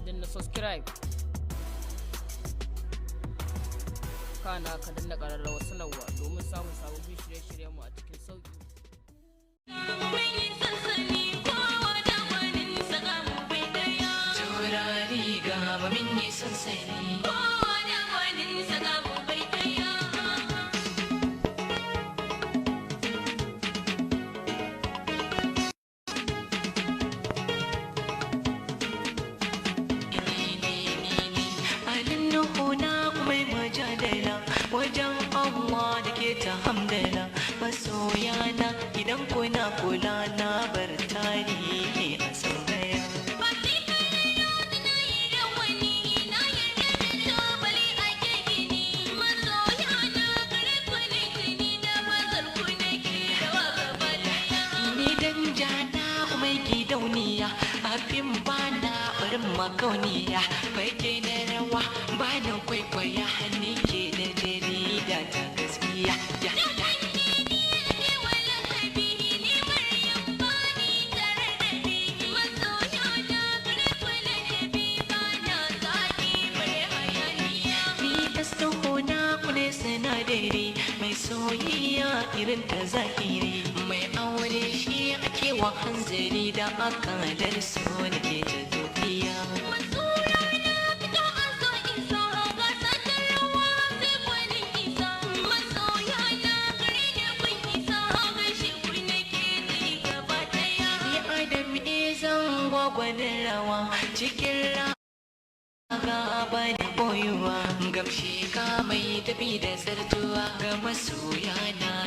danna subscribe, kana ka danna ƙararrawar sanarwa domin samun sababbin shirye-shiryenmu a cikin sauƙi. Taurari gaba min yi sansani. Wajen Allah da ke ta hamdala masoyana idan kuna kula na bar tarihi a sauraya. Ni dan jana mai gidauniya abin bana barin makauniya fage na rawa bana kwaikwaya hannu ke da jarida ta gaskiya. Sinadari mai soyayya irin ta zahiri mai aure shi ake wa hanzari da akalar so da ke ta tafiya. Gwagwanin rawa cikin raga ba da boyuwa gamshi ka mai tafi da zartuwa ga masoya na